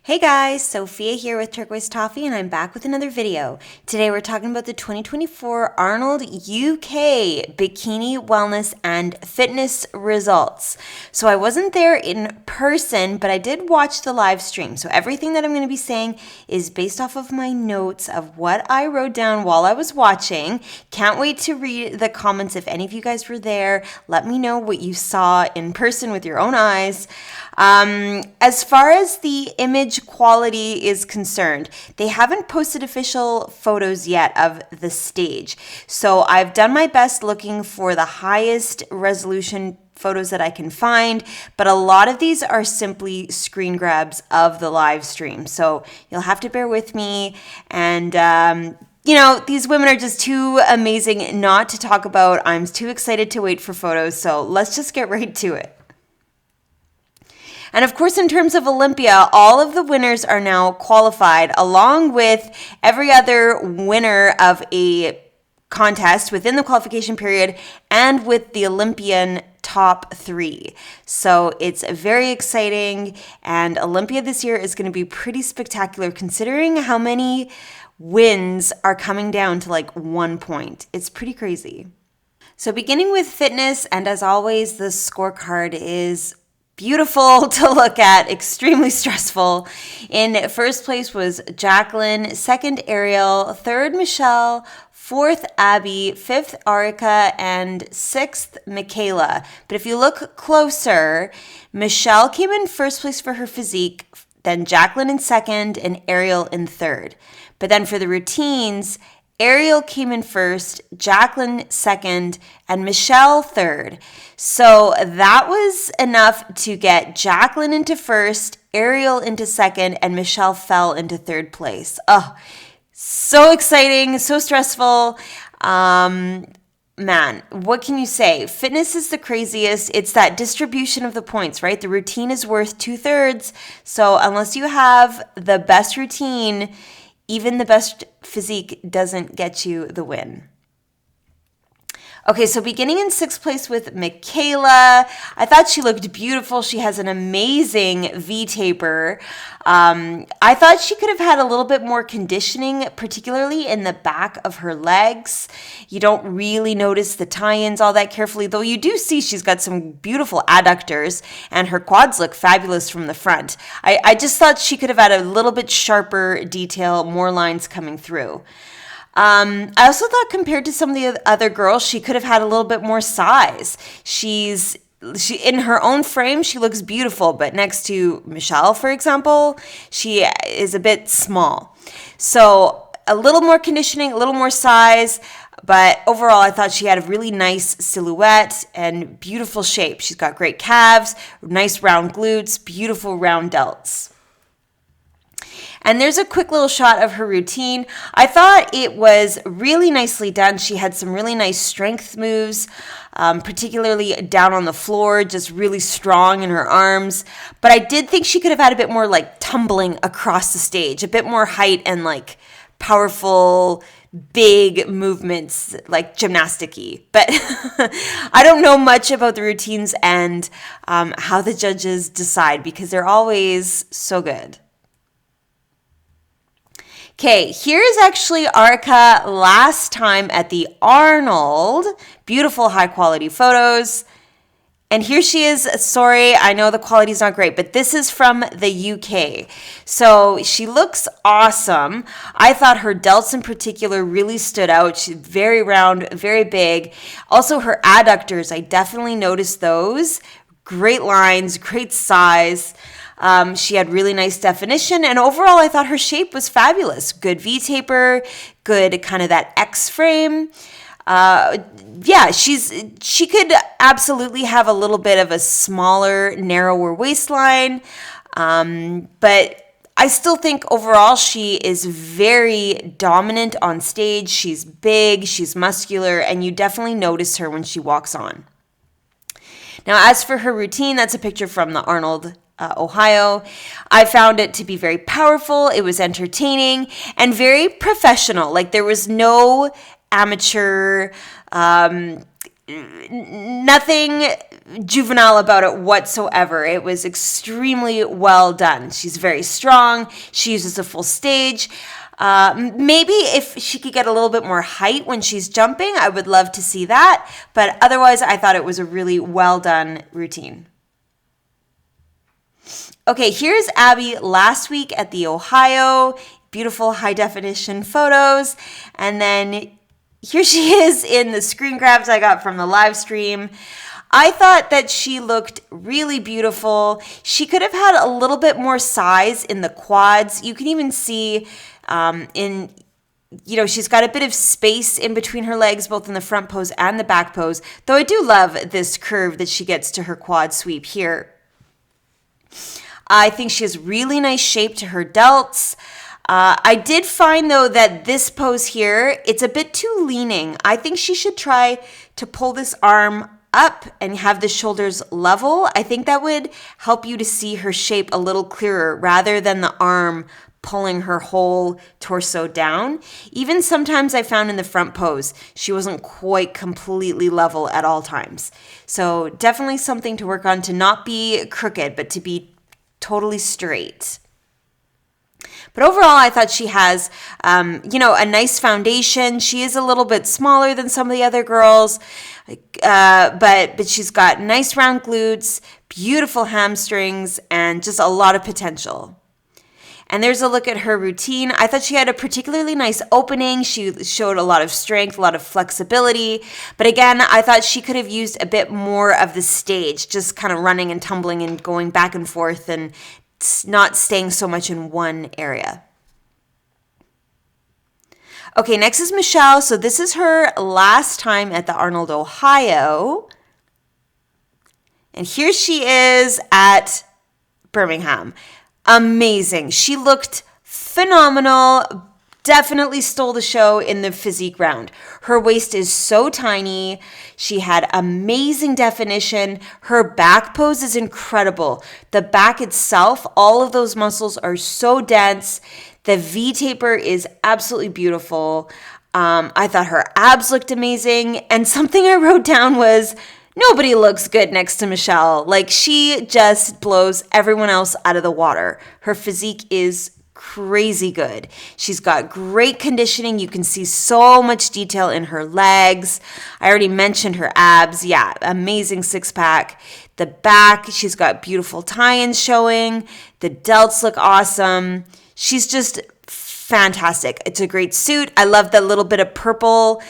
Hey guys, Sophia here with Turquoise Toffee, and I'm back with another video. Today we're talking about the 2024 Arnold UK Bikini Wellness and Fitness results. So I wasn't there in person, but I did watch the live stream. So everything that I'm going to be saying is based off of my notes of what I wrote down while I was watching. Can't wait to read the comments. If any of you guys were there, let me know what you saw in person with your own eyes. As far as the image quality is concerned, they haven't posted official photos yet of the stage. So I've done my best looking for the highest resolution photos that I can find, but a lot of these are simply screen grabs of the live stream. So you'll have to bear with me. And, these women are just too amazing not to talk about. I'm too excited to wait for photos. So let's just get right to it. And of course, in terms of Olympia, all of the winners are now qualified, along with every other winner of a contest within the qualification period and with the Olympian top three. So it's very exciting, and Olympia this year is going to be pretty spectacular considering how many wins are coming down to like 1 point. It's pretty crazy. So beginning with fitness, and as always, the scorecard is beautiful to look at, extremely stressful. In first place was Jacqueline, second Ariel, third Michelle, fourth Abby, fifth Arica, and sixth Michaela. But if you look closer, Michelle came in first place for her physique, then Jacqueline in second, and Ariel in third. But then for the routines, Ariel came in first, Jacqueline second, and Michelle third. So that was enough to get Jacqueline into first, Ariel into second, and Michelle fell into third place. Oh, so exciting, so stressful. Man, what can you say? Fitness is the craziest. It's that distribution of the points, right? The routine is worth 2/3. So unless you have the best routine, even the best physique doesn't get you the win. Okay, so beginning in sixth place with Michaela, I thought she looked beautiful. She has an amazing V-taper. I thought she could have had a little bit more conditioning, particularly in the back of her legs. You don't really notice the tie-ins all that carefully, though you do see she's got some beautiful adductors, and her quads look fabulous from the front. I just thought she could have had a little bit sharper detail, more lines coming through. I also thought compared to some of the other girls, she could have had a little bit more size. She in her own frame, she looks beautiful, but next to Michelle, for example, she is a bit small. So a little more conditioning, a little more size, but overall, I thought she had a really nice silhouette and beautiful shape. She's got great calves, nice round glutes, beautiful round delts. And there's a quick little shot of her routine. I thought it was really nicely done. She had some really nice strength moves, particularly down on the floor, just really strong in her arms. But I did think she could have had a bit more like tumbling across the stage, a bit more height and like powerful, big movements, like gymnastic-y. But I don't know much about the routines and how the judges decide because they're always so good. Okay, here's actually Arica last time at the Arnold. Beautiful high quality photos. And here she is. Sorry, I know the quality's not great, but this is from the UK. So she looks awesome. I thought her delts in particular really stood out. She's very round, very big. Also her adductors, I definitely noticed those. Great lines, great size. She had really nice definition, and overall I thought her shape was fabulous. Good V-taper, good kind of that X frame. She could absolutely have a little bit of a smaller, narrower waistline, but I still think overall she is very dominant on stage. She's big, she's muscular, and you definitely notice her when she walks on. Now, as for her routine, that's a picture from the Arnold Ohio. I found it to be very powerful. It was entertaining and very professional. Like there was no amateur, nothing juvenile about it whatsoever. It was extremely well done. She's very strong. She uses a full stage. Maybe if she could get a little bit more height when she's jumping, I would love to see that. But otherwise, I thought it was a really well done routine. Okay, here's Abby last week at the Ohio. Beautiful high definition photos. And then here she is in the screen grabs I got from the live stream. I thought that she looked really beautiful. She could have had a little bit more size in the quads. You can even see she's got a bit of space in between her legs, both in the front pose and the back pose. Though I do love this curve that she gets to her quad sweep here. I think she has really nice shape to her delts. I did find, though, that this pose here, it's a bit too leaning. I think she should try to pull this arm up and have the shoulders level. I think that would help you to see her shape a little clearer rather than the arm pulling her whole torso down. Even sometimes I found in the front pose, she wasn't quite completely level at all times. So definitely something to work on, to not be crooked, but to be totally straight. But overall, I thought she has, a nice foundation. She is a little bit smaller than some of the other girls, but she's got nice round glutes, beautiful hamstrings, and just a lot of potential. And there's a look at her routine. I thought she had a particularly nice opening. She showed a lot of strength, a lot of flexibility. But again, I thought she could have used a bit more of the stage, just kind of running and tumbling and going back and forth and not staying so much in one area. Okay, next is Michelle. So this is her last time at the Arnold, Ohio. And here she is at Birmingham. Amazing. She looked phenomenal. Definitely stole the show in the physique round. Her waist is so tiny. She had amazing definition. Her back pose is incredible. The back itself, all of those muscles are so dense. The V taper is absolutely beautiful. I thought her abs looked amazing. And something I wrote down was, nobody looks good next to Michelle. Like, she just blows everyone else out of the water. Her physique is crazy good. She's got great conditioning. You can see so much detail in her legs. I already mentioned her abs. Yeah, amazing six pack. The back, she's got beautiful tie-ins showing. The delts look awesome. She's just fantastic. It's a great suit. I love the little bit of purple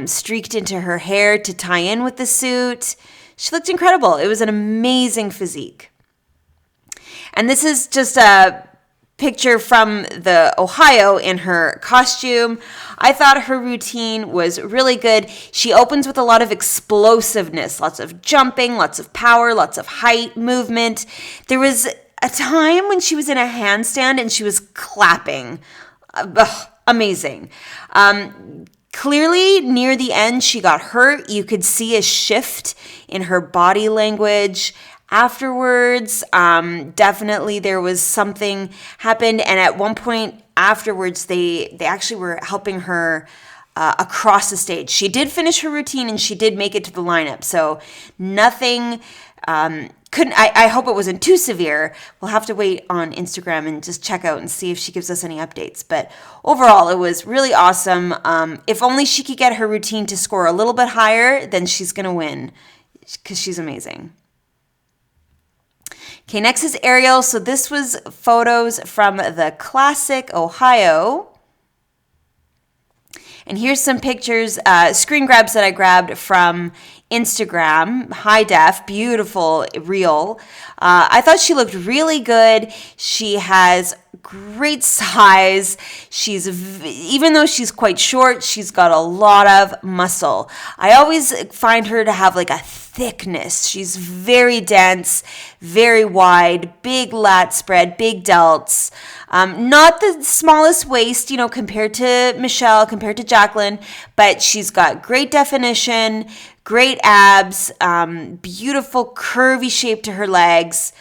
streaked into her hair to tie in with the suit. She looked incredible. It was an amazing physique. And this is just a picture from the Ohio in her costume. I thought her routine was really good. She opens with a lot of explosiveness, lots of jumping, lots of power, lots of height, movement. There was a time when she was in a handstand and she was clapping. Amazing. Clearly, near the end, she got hurt. You could see a shift in her body language. Afterwards, definitely there was something happened. And at one point afterwards, they actually were helping her across the stage. She did finish her routine and she did make it to the lineup. So nothing... I hope it wasn't too severe. We'll have to wait on Instagram and just check out and see if she gives us any updates. But overall, it was really awesome. If only she could get her routine to score a little bit higher, then she's going to win because she's amazing. Okay, next is Ariel. So this was photos from the Classic Ohio. And here's some pictures, screen grabs that I grabbed from Instagram, high def, beautiful reel. I thought she looked really good. She has great size. Even though she's quite short, she's got a lot of muscle. I always find her to have like a thickness. She's very dense, very wide, big lat spread, big delts. Not the smallest waist, compared to Michelle, compared to Jacqueline, but she's got great definition, great abs, beautiful curvy shape to her legs.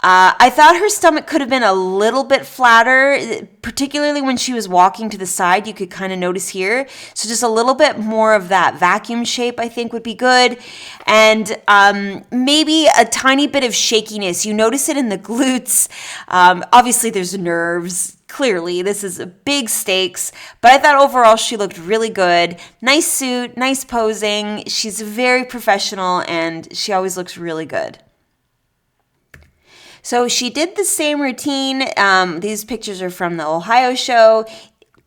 I thought her stomach could have been a little bit flatter, particularly when she was walking to the side. You could kind of notice here. So just a little bit more of that vacuum shape, I think, would be good. And maybe a tiny bit of shakiness. You notice it in the glutes. Obviously, there's nerves. Clearly, this is big stakes, but I thought overall she looked really good. Nice suit, nice posing. She's very professional, and she always looks really good. So she did the same routine. These pictures are from the Ohio show.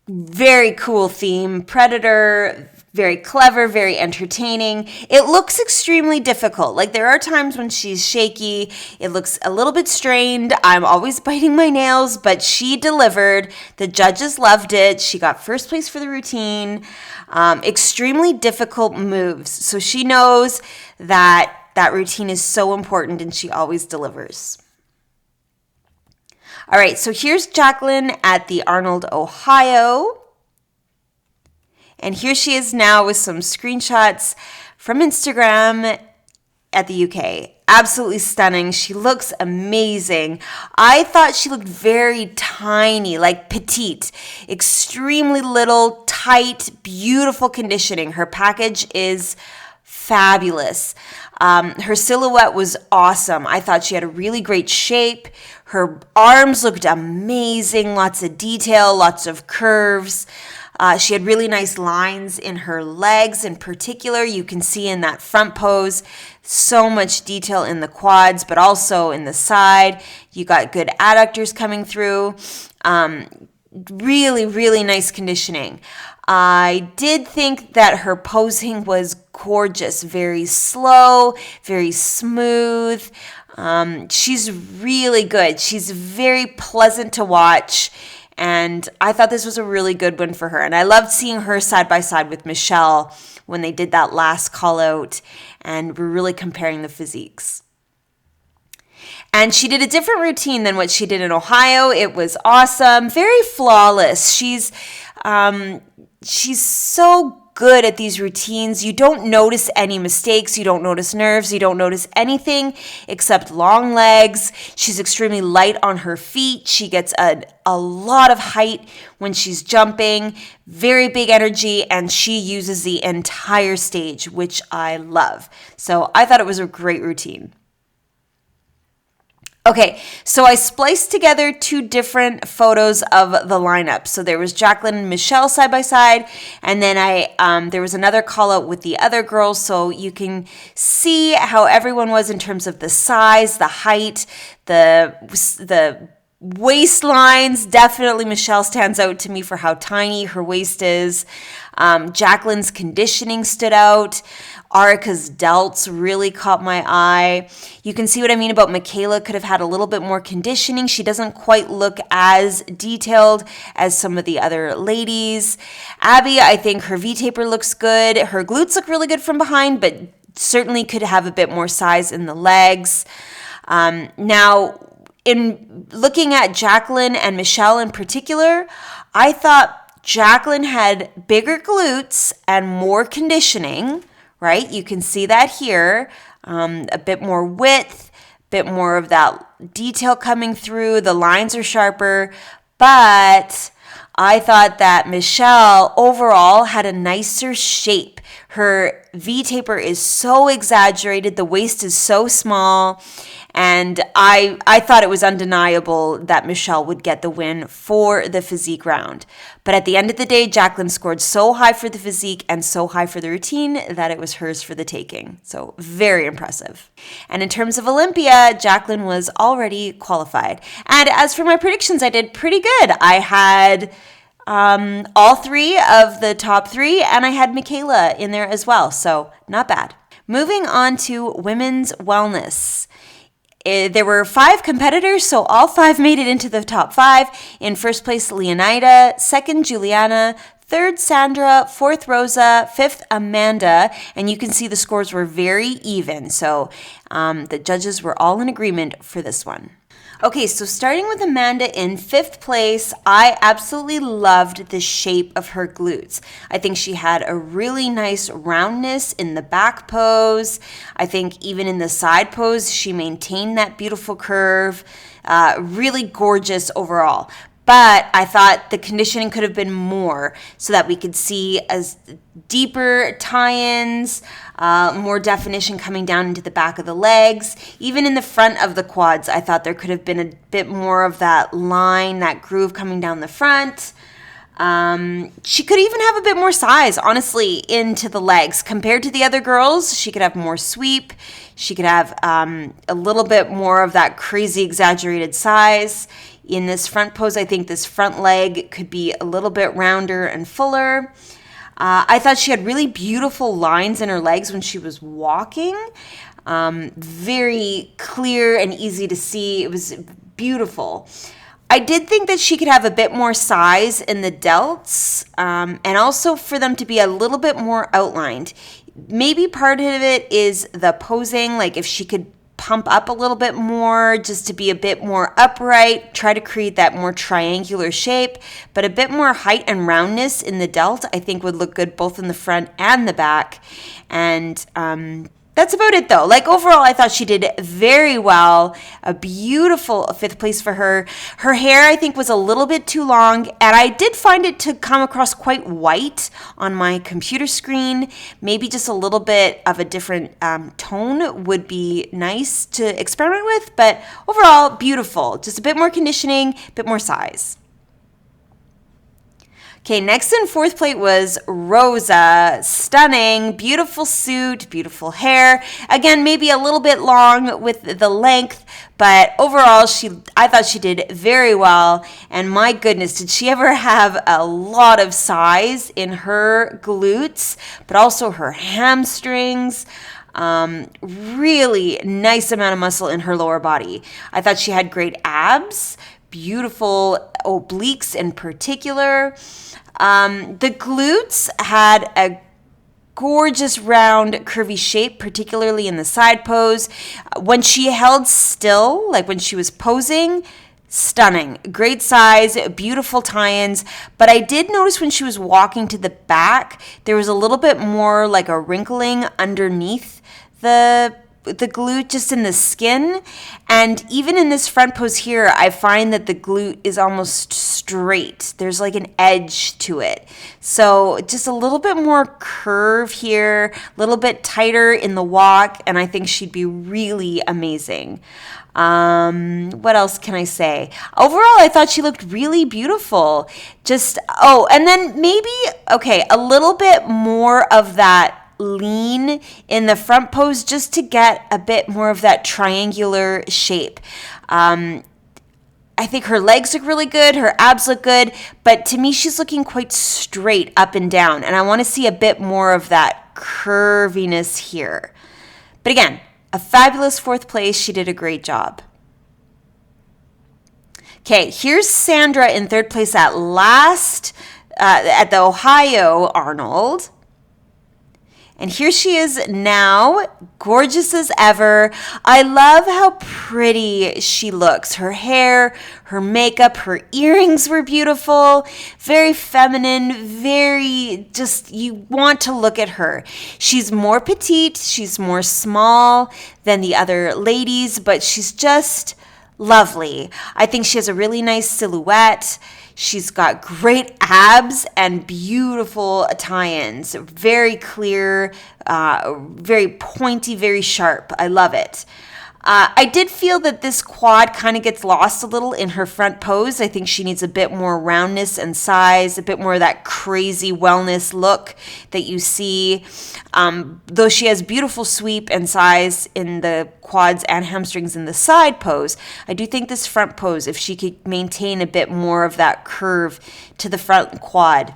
Very cool theme, predator, very clever, very entertaining. It looks extremely difficult. Like there are times when she's shaky. It looks a little bit strained. I'm always biting my nails, but she delivered. The judges loved it. She got first place for the routine. Extremely difficult moves. So she knows that that routine is so important and she always delivers. All right, so here's Jacqueline at the Arnold, Ohio. And here she is now with some screenshots from Instagram at the UK. Absolutely stunning. She looks amazing. I thought she looked very tiny, like petite. Extremely little, tight, beautiful conditioning. Her package is fabulous. Her silhouette was awesome. I thought she had a really great shape. Her arms looked amazing, lots of detail, lots of curves. She had really nice lines in her legs in particular. You can see in that front pose, so much detail in the quads, but also in the side. You got good adductors coming through. Really, really nice conditioning. I did think that her posing was gorgeous, very slow, very smooth. She's really good. She's very pleasant to watch. And I thought this was a really good one for her. And I loved seeing her side by side with Michelle when they did that last call out and we're really comparing the physiques. And she did a different routine than what she did in Ohio. It was awesome, very flawless. She's so good at these routines. You don't notice any mistakes. You don't notice nerves. You don't notice anything except long legs. She's extremely light on her feet. She gets a lot of height when she's jumping, very big energy, and she uses the entire stage, which I love. So I thought it was a great routine. Okay, so I spliced together two different photos of the lineup. So there was Jacqueline and Michelle side by side, and then there was another call out with the other girls, so you can see how everyone was in terms of the size, the height, the waistlines. Definitely Michelle stands out to me for how tiny her waist is. Jacqueline's conditioning stood out. Arika's delts really caught my eye. You can see what I mean about Michaela could have had a little bit more conditioning. She doesn't quite look as detailed as some of the other ladies. Abby, I think her V-taper looks good. Her glutes look really good from behind, but certainly could have a bit more size in the legs. Now, in looking at Jacqueline and Michelle in particular, I thought Jacqueline had bigger glutes and more conditioning, right? You can see that here, a bit more width, bit more of that detail coming through. The lines are sharper, but I thought that Michelle overall had a nicer shape. Her V-taper is so exaggerated. The waist is so small. And I thought it was undeniable that Michelle would get the win for the physique round. But at the end of the day, Jacqueline scored so high for the physique and so high for the routine that it was hers for the taking. So very impressive. And in terms of Olympia, Jacqueline was already qualified. And as for my predictions, I did pretty good. I had all three of the top three, and I had Michaela in there as well. So not bad. Moving on to women's wellness. There were 5 competitors, so all 5 made it into the top 5. In first place, Leonida. Second, Juliana. Third, Sandra. Fourth, Rosa. Fifth, Amanda. And you can see the scores were very even. So the judges were all in agreement for this one. Okay, so starting with Amanda in 5th place, I absolutely loved the shape of her glutes. I think she had a really nice roundness in the back pose. I think even in the side pose, she maintained that beautiful curve. Really gorgeous overall. But I thought the conditioning could have been more so that we could see as deeper tie-ins, more definition coming down into the back of the legs. Even in the front of the quads, I thought there could have been a bit more of that line, that groove coming down the front. She could even have a bit more size, honestly, into the legs. Compared to the other girls, she could have more sweep. She could have a little bit more of that crazy exaggerated size. In this front pose, I think this front leg could be a little bit rounder and fuller. I thought she had really beautiful lines in her legs when she was walking. Very clear and easy to see. It was beautiful. I did think that she could have a bit more size in the delts, and also for them to be a little bit more outlined. Maybe part of it is the posing, like if she could pump up a little bit more just to be a bit more upright, try to create that more triangular shape, but a bit more height and roundness in the delt I think would look good both in the front and the back. And that's about it though. Like overall, I thought she did very well. A beautiful 5th place for her. Her hair, I think, was a little bit too long, and I did find it to come across quite white on my computer screen. Maybe just a little bit of a different tone would be nice to experiment with, but overall, beautiful. Just a bit more conditioning, a bit more size. Okay, next in 4th place was Rosa. Stunning, beautiful suit, beautiful hair. Again, maybe a little bit long with the length, but overall, I thought she did very well. And my goodness, did she ever have a lot of size in her glutes, but also her hamstrings. Really nice amount of muscle in her lower body. I thought she had great abs, beautiful obliques in particular. The glutes had a gorgeous round curvy shape, particularly in the side pose. When she held still, like when she was posing, stunning. Great size, beautiful tie-ins. But I did notice when she was walking to the back, there was a little bit more like a wrinkling underneath the glute, just in the skin. And even in this front pose here, I find that the glute is almost straight. There's like an edge to it. So just a little bit more curve here, a little bit tighter in the walk, and I think she'd be really amazing. What else can I say? Overall, I thought she looked really beautiful. And then maybe, okay, a little bit more of that lean in the front pose just to get a bit more of that triangular shape. I think her legs look really good, her abs look good, but to me she's looking quite straight up and down, and I want to see a bit more of that curviness here. But again, a fabulous 4th place. She did a great job. Okay, here's Sandra in 3rd place at the Ohio Arnold. And here she is now, gorgeous as ever. I love how pretty she looks. Her hair, her makeup, her earrings were beautiful, very feminine, very just, you want to look at her. She's more petite, she's more small than the other ladies, but she's just lovely. I think she has a really nice silhouette. She's got great abs and beautiful tie-ins. Very clear, very pointy, very sharp. I love it. I did feel that this quad kind of gets lost a little in her front pose. I think she needs a bit more roundness and size, a bit more of that crazy wellness look that you see. Though she has beautiful sweep and size in the quads and hamstrings in the side pose, I do think this front pose, if she could maintain a bit more of that curve to the front quad.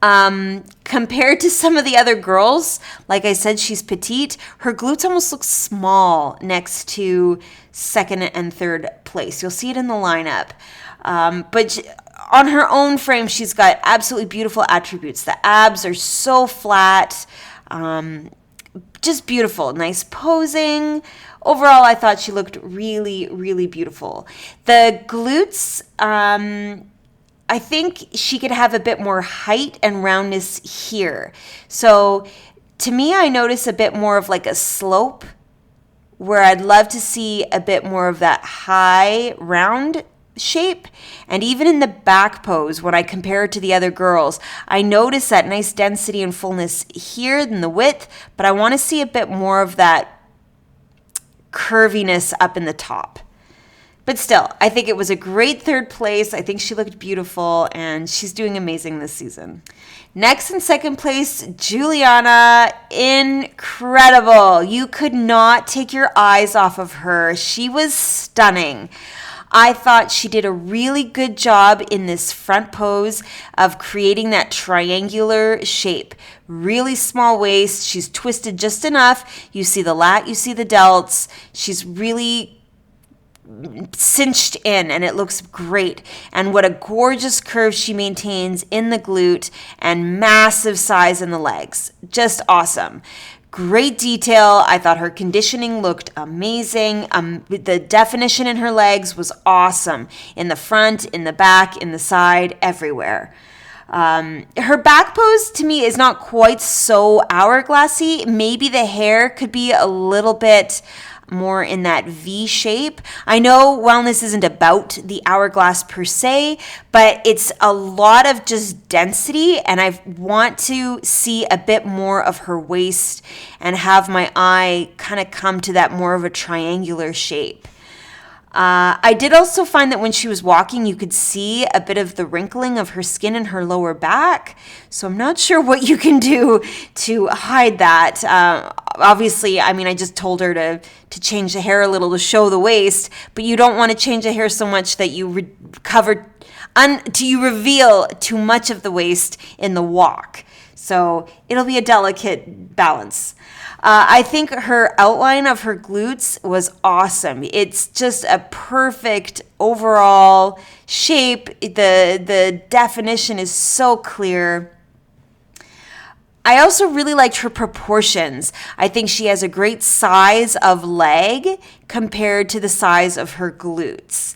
Compared to some of the other girls, like I said, she's petite. Her glutes almost look small next to 2nd and 3rd place. You'll see it in the lineup. But on her own frame, she's got absolutely beautiful attributes. The abs are so flat, just beautiful, nice posing. Overall, I thought she looked really, really beautiful. The glutes, I think she could have a bit more height and roundness here. So to me, I notice a bit more of like a slope where I'd love to see a bit more of that high round shape. And even in the back pose, when I compare it to the other girls, I notice that nice density and fullness here in the width, but I want to see a bit more of that curviness up in the top. But still, I think it was a great third place. I think she looked beautiful, and she's doing amazing this season. Next in second place, Juliana. Incredible. You could not take your eyes off of her. She was stunning. I thought she did a really good job in this front pose of creating that triangular shape. Really small waist. She's twisted just enough. You see the lat, you see the delts. She's really cinched in, and it looks great. And what a gorgeous curve she maintains in the glute, and massive size in the legs. Just awesome. Great detail. I thought her conditioning looked amazing. The definition in her legs was awesome. In the front, in the back, in the side, everywhere. Her back pose to me is not quite so hourglassy. Maybe the hair could be a little bit more in that V shape. I know wellness isn't about the hourglass per se, but it's a lot of just density, and I want to see a bit more of her waist and have my eye kind of come to that more of a triangular shape. I did also find that when she was walking, you could see a bit of the wrinkling of her skin in her lower back. So I'm not sure what you can do to hide that. Obviously, I mean, I just told her to change the hair a little to show the waist, but you don't want to change the hair so much that you reveal too much of the waist in the walk. So it'll be a delicate balance. I think her outline of her glutes was awesome. It's just a perfect overall shape. The definition is so clear. I also really liked her proportions. I think she has a great size of leg compared to the size of her glutes.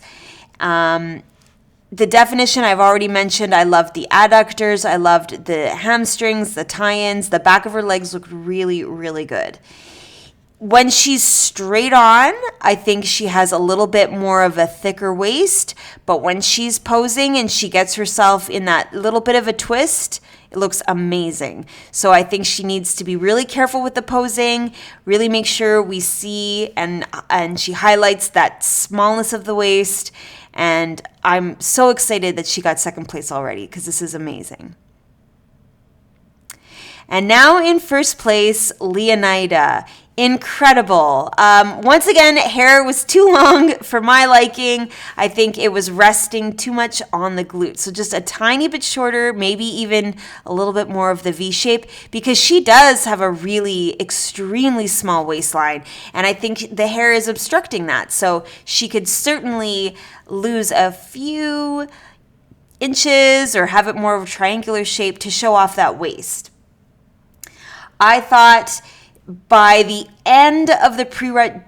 The definition I've already mentioned. I loved the adductors. I loved the hamstrings, the tie-ins. The back of her legs looked really, really good. When she's straight on, I think she has a little bit more of a thicker waist. But when she's posing and she gets herself in that little bit of a twist, it looks amazing. So I think she needs to be really careful with the posing, really make sure we see and she highlights that smallness of the waist. And I'm so excited that she got second place already, because this is amazing. And now in first place, Leonida. Incredible. Once again, hair was too long for my liking. I think it was resting too much on the glutes. So just a tiny bit shorter, maybe even a little bit more of the V shape, because she does have a really extremely small waistline. And I think the hair is obstructing that. So she could certainly lose a few inches or have it more of a triangular shape to show off that waist. I thought by the end of the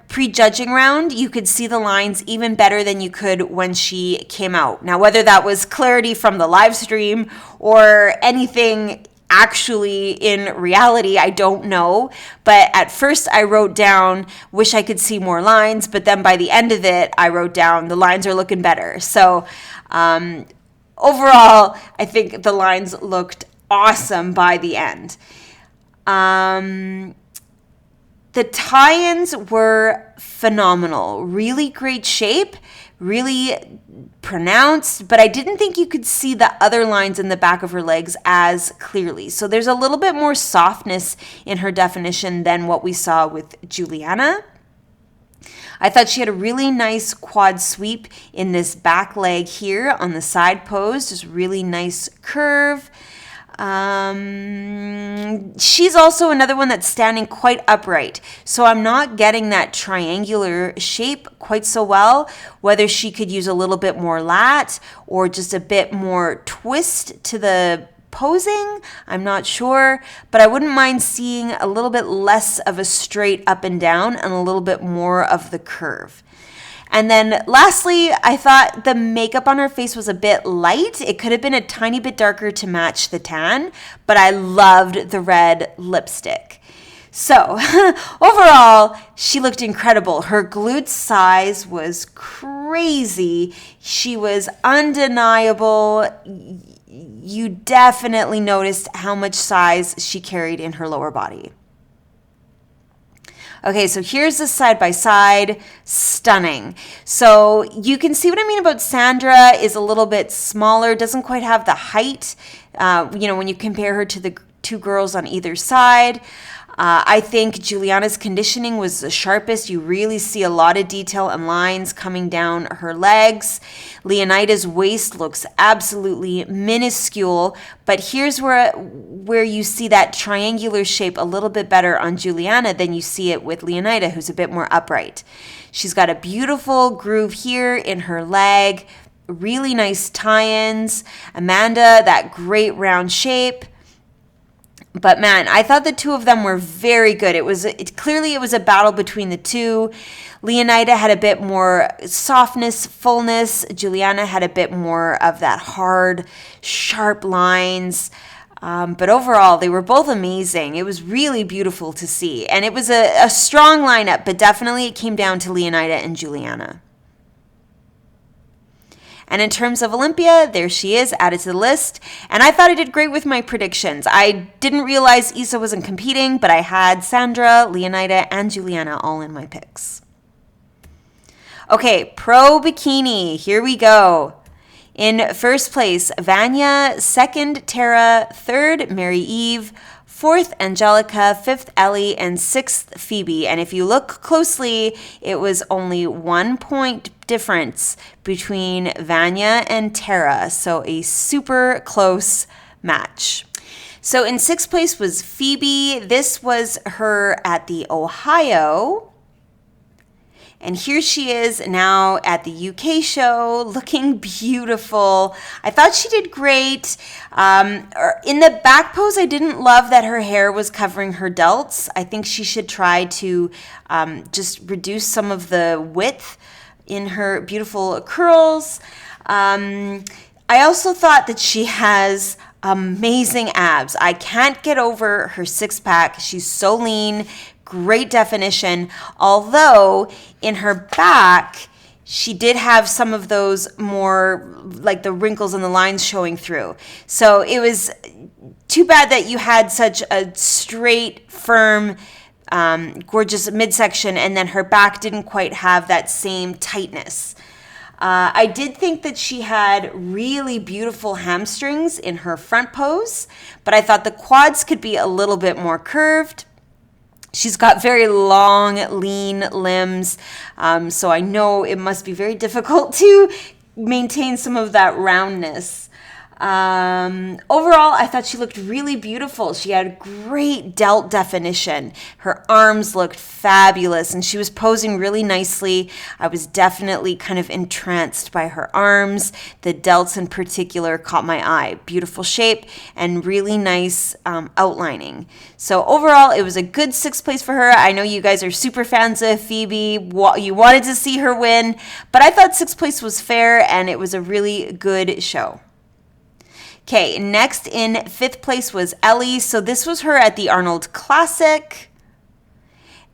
prejudging round, you could see the lines even better than you could when she came out. Now, whether that was clarity from the live stream or anything actually in reality, I don't know. But at first I wrote down, wish I could see more lines. But then by the end of it, I wrote down, the lines are looking better. So overall, I think the lines looked awesome by the end. The tie-ins were phenomenal. Really great shape, really pronounced, but I didn't think you could see the other lines in the back of her legs as clearly. So there's a little bit more softness in her definition than what we saw with Juliana. I thought she had a really nice quad sweep in this back leg here on the side pose, just really nice curve. She's also another one that's standing quite upright, so I'm not getting that triangular shape quite so well, whether she could use a little bit more lat or just a bit more twist to the posing, I'm not sure, but I wouldn't mind seeing a little bit less of a straight up and down and a little bit more of the curve. And then lastly, I thought the makeup on her face was a bit light. It could have been a tiny bit darker to match the tan, but I loved the red lipstick. So overall, she looked incredible. Her glute size was crazy. She was undeniable. You definitely noticed how much size she carried in her lower body. Okay, so here's the side by side. Stunning. So you can see what I mean about Sandra is a little bit smaller, doesn't quite have the height, when you compare her to the two girls on either side. I think Juliana's conditioning was the sharpest. You really see a lot of detail and lines coming down her legs. Leonida's waist looks absolutely minuscule, but here's where you see that triangular shape a little bit better on Juliana than you see it with Leonida, who's a bit more upright. She's got a beautiful groove here in her leg, really nice tie-ins. Amanda, that great round shape. But man, I thought the two of them were very good. Clearly it was a battle between the two. Leonida had a bit more softness, fullness. Juliana had a bit more of that hard, sharp lines. But overall, they were both amazing. It was really beautiful to see. And it was a strong lineup, but definitely it came down to Leonida and Juliana. And in terms of Olympia, there she is, added to the list. And I thought I did great with my predictions. I didn't realize Isa wasn't competing, but I had Sandra, Leonida, and Juliana all in my picks. Okay, pro bikini. Here we go. In first place, Vanya. Second, Tara. Third, Mary Eve. Fourth, Angelica. Fifth, Ellie. And sixth, Phoebe. And if you look closely, it was only 1 point difference between Vanya and Tara. So a super close match. So in sixth place was Phoebe. This was her at the Ohio. And here she is now at the UK show, looking beautiful. I thought she did great. In the back pose, I didn't love that her hair was covering her delts. I think she should try to just reduce some of the width in her beautiful curls. I also thought that she has amazing abs. I can't get over her six-pack. She's so lean. Great definition, although in her back, she did have some of those more like the wrinkles and the lines showing through. So it was too bad that you had such a straight, firm, gorgeous midsection, and then her back didn't quite have that same tightness. I did think that she had really beautiful hamstrings in her front pose, but I thought the quads could be a little bit more curved. She's got very long, lean limbs, so I know it must be very difficult to maintain some of that roundness. Overall, I thought she looked really beautiful. She had great delt definition. Her arms looked fabulous, and she was posing really nicely. I was definitely kind of entranced by her arms. The delts in particular caught my eye. Beautiful shape and really nice outlining. So overall, it was a good sixth place for her. I know you guys are super fans of Phoebe. You wanted to see her win, but I thought sixth place was fair, and it was a really good show. Okay, next in fifth place was Ellie. So this was her at the Arnold Classic.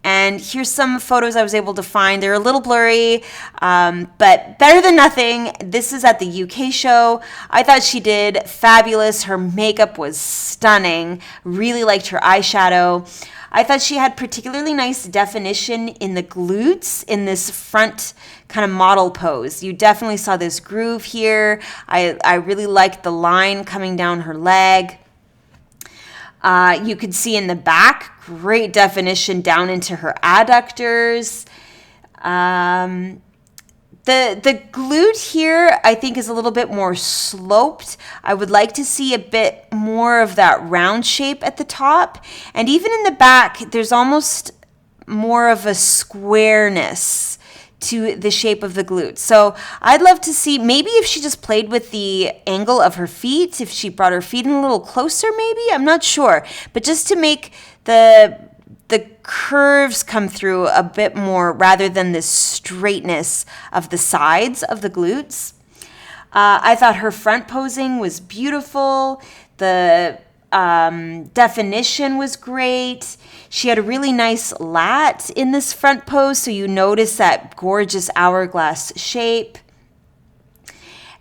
And here's some photos I was able to find. They're a little blurry, but better than nothing. This is at the UK show. I thought she did fabulous. Her makeup was stunning. Really liked her eyeshadow. I thought she had particularly nice definition in the glutes in this front kind of model pose. You definitely saw this groove here. I really liked the line coming down her leg. You could see in the back, great definition down into her adductors. The glute here, I think, is a little bit more sloped. I would like to see a bit more of that round shape at the top. And even in the back, there's almost more of a squareness to the shape of the glutes. So I'd love to see maybe if she just played with the angle of her feet, if she brought her feet in a little closer, maybe, I'm not sure. But just to make the curves come through a bit more rather than this straightness of the sides of the glutes. I thought her front posing was beautiful. The definition was great. She had a really nice lat in this front pose, so you notice that gorgeous hourglass shape.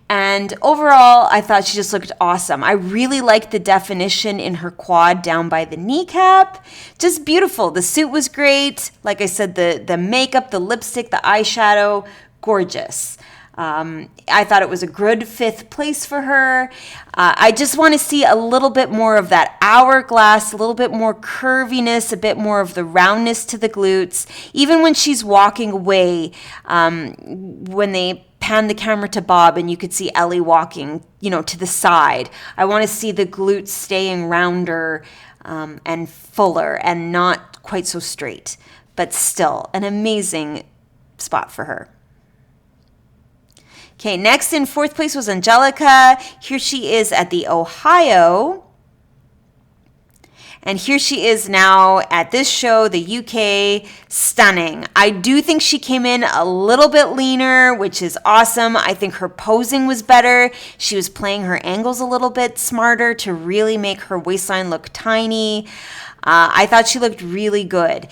And overall, I thought she just looked awesome. I really liked the definition in her quad down by the kneecap. Just beautiful. The suit was great. Like I said, the makeup, the lipstick, the eyeshadow, gorgeous. I thought it was a good 5th place for her. I just want to see a little bit more of that hourglass, a little bit more curviness, a bit more of the roundness to the glutes. Even when she's walking away, when they pan the camera to Bob and you could see Ellie walking, to the side. I want to see the glutes staying rounder and fuller and not quite so straight, but still an amazing spot for her. Okay, next in 4th place was Angelica. Here she is at the Ohio. And here she is now at this show, the UK. Stunning. I do think she came in a little bit leaner, which is awesome. I think her posing was better. She was playing her angles a little bit smarter to really make her waistline look tiny. I thought she looked really good.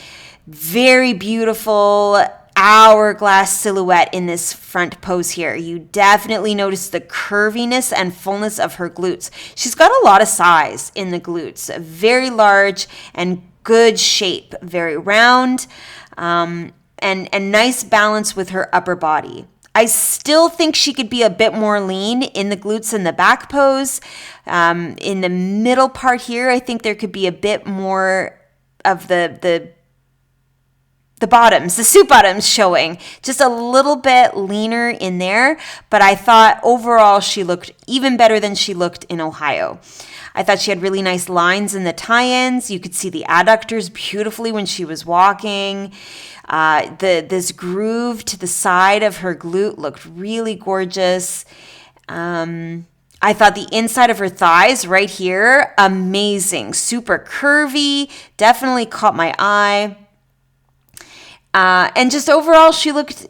Very beautiful hourglass silhouette in this front pose here. You definitely notice the curviness and fullness of her glutes. She's got a lot of size in the glutes, very large and good shape, very round, and nice balance with her upper body. I still think she could be a bit more lean in the glutes and the back pose. In the middle part here, I think there could be a bit more of the bottoms, the suit bottoms showing, just a little bit leaner in there. But I thought overall she looked even better than she looked in Ohio. I thought she had really nice lines in the tie-ins. You could see the adductors beautifully when she was walking. This groove to the side of her glute looked really gorgeous. I thought the inside of her thighs right here, amazing, super curvy, definitely caught my eye. And just overall, she looked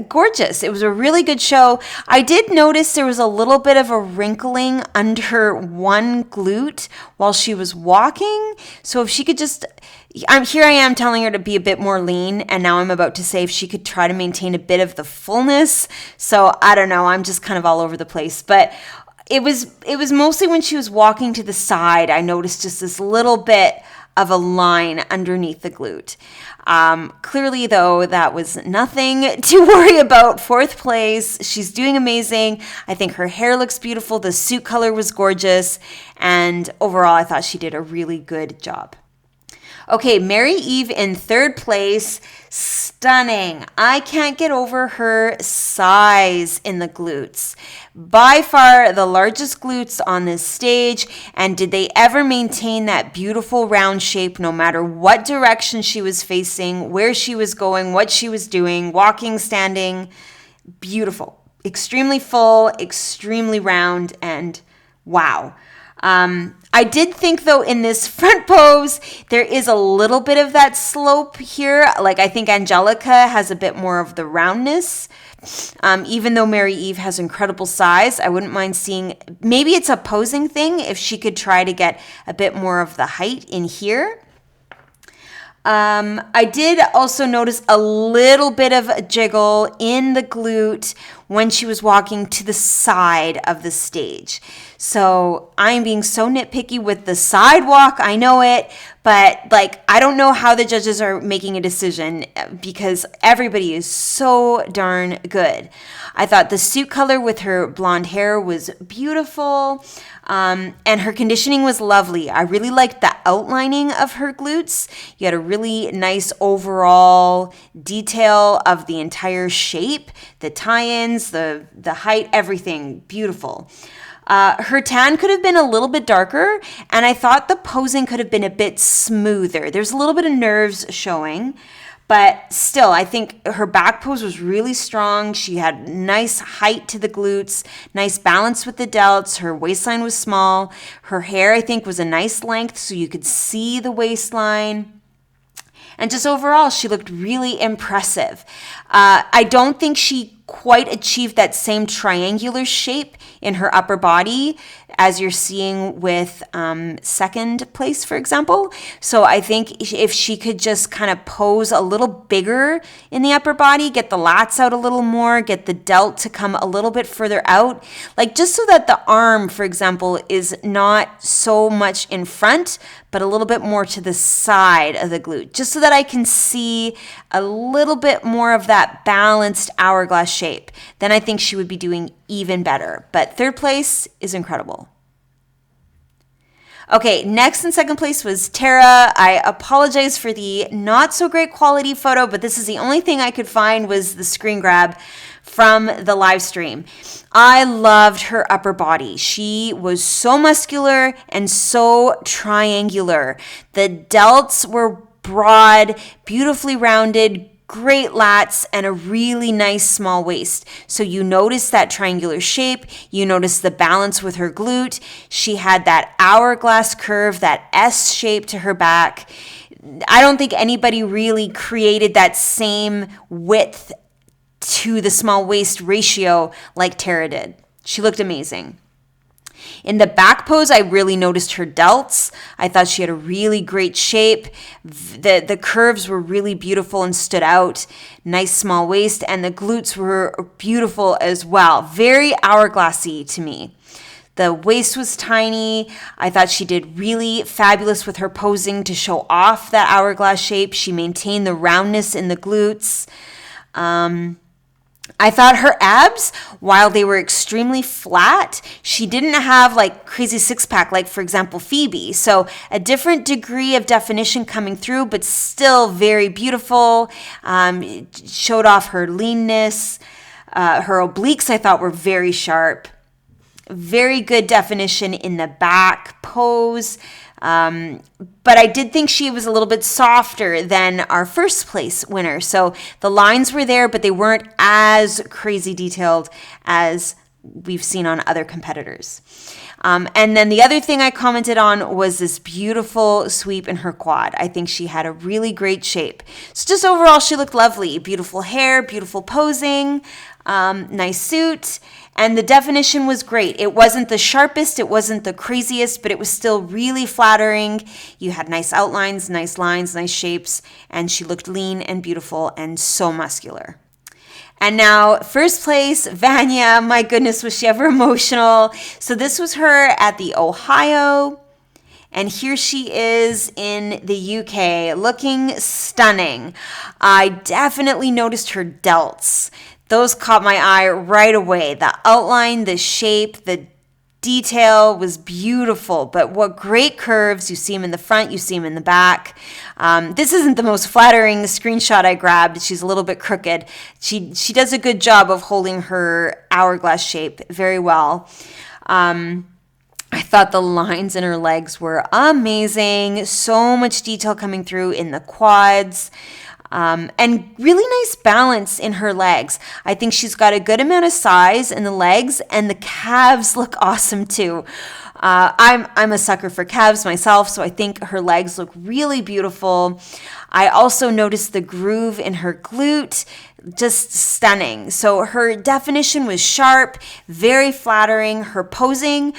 gorgeous. It was a really good show. I did notice there was a little bit of a wrinkling under one glute while she was walking. So if she could just, here I am telling her to be a bit more lean, and now I'm about to say if she could try to maintain a bit of the fullness. So I don't know. I'm just kind of all over the place. But it was mostly when she was walking to the side, I noticed just this little bit of a line underneath the glute. Clearly, though, that was nothing to worry about. 4th place. She's doing amazing. I think her hair looks beautiful. The suit color was gorgeous. And overall, I thought she did a really good job. Okay, Mary Eve in 3rd place. Stunning. I can't get over her size in the glutes. By far the largest glutes on this stage. And did they ever maintain that beautiful round shape no matter what direction she was facing, where she was going, what she was doing, walking, standing? Beautiful. Extremely full, extremely round, and wow. I did think, though, in this front pose, there is a little bit of that slope here. Like, I think Angelica has a bit more of the roundness. Even though Mary Eve has incredible size, I wouldn't mind seeing, maybe it's a posing thing, if she could try to get a bit more of the height in here. I did also notice a little bit of a jiggle in the glute when she was walking to the side of the stage. So I'm being so nitpicky with the sidewalk. I know it, but I don't know how the judges are making a decision because everybody is so darn good. I thought the suit color with her blonde hair was beautiful. And her conditioning was lovely. I really liked the outlining of her glutes. You had a really nice overall detail of the entire shape, the tie-ins, the height, everything beautiful. Her tan could have been a little bit darker, and I thought the posing could have been a bit smoother. There's a little bit of nerves showing, But still, I think her back pose was really strong. She had nice height to the glutes, nice balance with the delts. Her waistline was small. Her hair, I think, was a nice length so you could see the waistline. And just overall, she looked really impressive. I don't think she quite achieved that same triangular shape in her upper body as you're seeing with second place, for example. So I think if she could just kind of pose a little bigger in the upper body, get the lats out a little more, get the delt to come a little bit further out, like just so that the arm, for example, is not so much in front, but a little bit more to the side of the glute, just so that I can see a little bit more of that balanced hourglass shape, then I think she would be doing even better. But third place is incredible. Okay, next in second place was Tara. I apologize for the not so great quality photo, but this is the only thing I could find was the screen grab from the live stream. I loved her upper body. She was so muscular and so triangular. The delts were broad, beautifully rounded, great lats, and a really nice small waist. So you notice that triangular shape. You notice the balance with her glute. She had that hourglass curve, that S shape to her back. I don't think anybody really created that same width to the small waist ratio like Tara did. She looked amazing. In the back pose, I really noticed her delts. I thought she had a really great shape. The curves were really beautiful and stood out. Nice small waist, and the glutes were beautiful as well. Very hourglassy to me. The waist was tiny. I thought she did really fabulous with her posing to show off that hourglass shape. She maintained the roundness in the glutes. I thought her abs, while they were extremely flat, she didn't have like crazy six-pack like, for example, Phoebe. So a different degree of definition coming through, but still very beautiful. It showed off her leanness. Her obliques, I thought, were very sharp. Very good definition in the back pose. But I did think she was a little bit softer than our first place winner. So the lines were there, but they weren't as crazy detailed as we've seen on other competitors. And then the other thing I commented on was this beautiful sweep in her quad. I think she had a really great shape. So just overall, she looked lovely. Beautiful hair, beautiful posing, nice suit. And the definition was great. It wasn't the sharpest, it wasn't the craziest, but it was still really flattering. You had nice outlines, nice lines, nice shapes, and she looked lean and beautiful and so muscular. And now, first place, Vanya. My goodness, was she ever emotional? So this was her at the Ohio, and here she is in the UK, looking stunning. I definitely noticed her delts. Those caught my eye right away. The outline, the shape, the detail was beautiful, but what great curves. You see them in the front, you see them in the back. This isn't the most flattering screenshot I grabbed. She's a little bit crooked. She does a good job of holding her hourglass shape very well. I thought the lines in her legs were amazing. So much detail coming through in the quads. And really nice balance in her legs. I think she's got a good amount of size in the legs, and the calves look awesome too. I'm a sucker for calves myself, so I think her legs look really beautiful. I also noticed the groove in her glute, just stunning. So her definition was sharp, very flattering. Her posing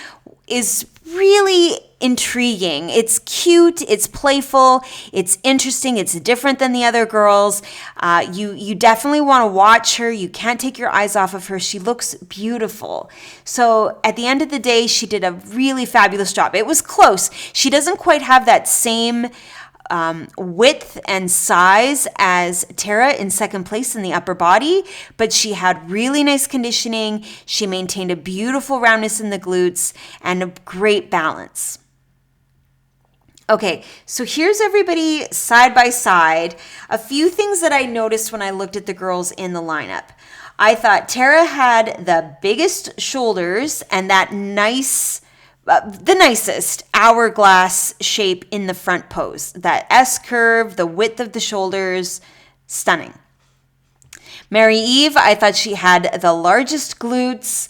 is really intriguing. It's cute, it's playful, it's interesting, it's different than the other girls. You definitely want to watch her. You can't take your eyes off of her. She looks beautiful. So at the end of the day, she did a really fabulous job. It was close. She doesn't quite have that same width and size as Tara in second place in the upper body, but she had really nice conditioning. She maintained a beautiful roundness in the glutes and a great balance. Okay, so here's everybody side by side. A few things that I noticed when I looked at the girls in the lineup. I thought Tara had the biggest shoulders and that the nicest hourglass shape in the front pose. That S curve, the width of the shoulders, Stunning. Mary Eve, I thought she had the largest glutes,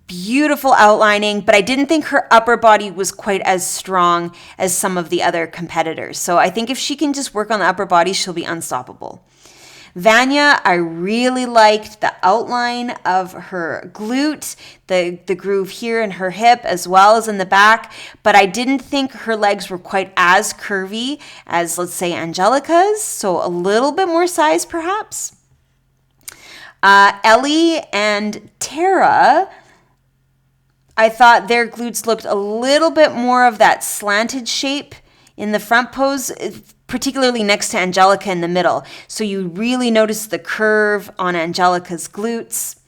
beautiful outlining, but I didn't think her upper body was quite as strong as some of the other competitors. So I think if she can just work on the upper body, she'll be unstoppable. Vanya, I really liked the outline of her glute, the groove here in her hip as well as in the back, but I didn't think her legs were quite as curvy as, let's say, Angelica's, so a little bit more size perhaps. Ellie and Tara, I thought their glutes looked a little bit more of that slanted shape in the front pose, particularly next to Angelica in the middle. So you really notice the curve on Angelica's glutes.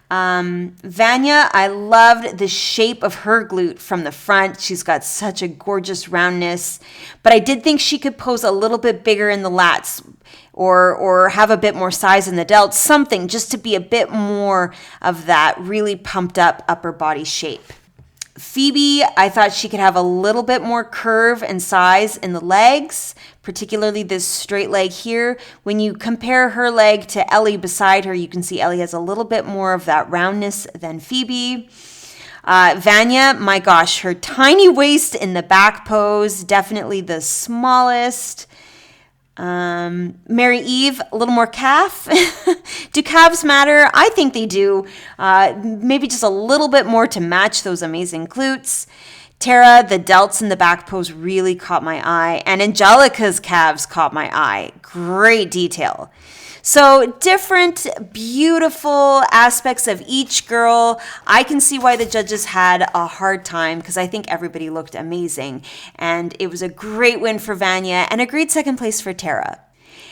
Vanya, I loved the shape of her glute from the front. She's got such a gorgeous roundness, but I did think she could pose a little bit bigger in the lats or have a bit more size in the delts, something just to be a bit more of that really pumped up upper body shape. Phoebe, I thought she could have a little bit more curve and size in the legs, particularly this straight leg here. When you compare her leg to Ellie beside her, you can see Ellie has a little bit more of that roundness than Phoebe. Vanya, my gosh, her tiny waist in the back pose, definitely the smallest. Mary Eve, a little more calf. Do calves matter? I think they do. Maybe just a little bit more to match those amazing glutes. Tara, the delts in the back pose really caught my eye. And Angelica's calves caught my eye. Great detail. So different, beautiful aspects of each girl. I can see why the judges had a hard time because I think everybody looked amazing. And it was a great win for Vanya and a great second place for Tara.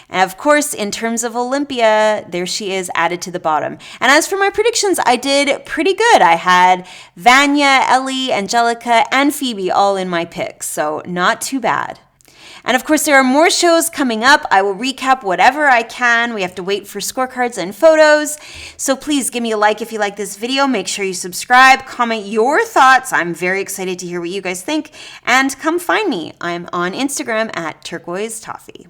And of course, in terms of Olympia, there she is added to the bottom. And as for my predictions, I did pretty good. I had Vanya, Ellie, Angelica, and Phoebe all in my picks, so not too bad. And of course, there are more shows coming up. I will recap whatever I can. We have to wait for scorecards and photos. So please give me a like if you like this video. Make sure you subscribe, comment your thoughts. I'm very excited to hear what you guys think. And come find me. I'm on Instagram at Turquoise Toffee.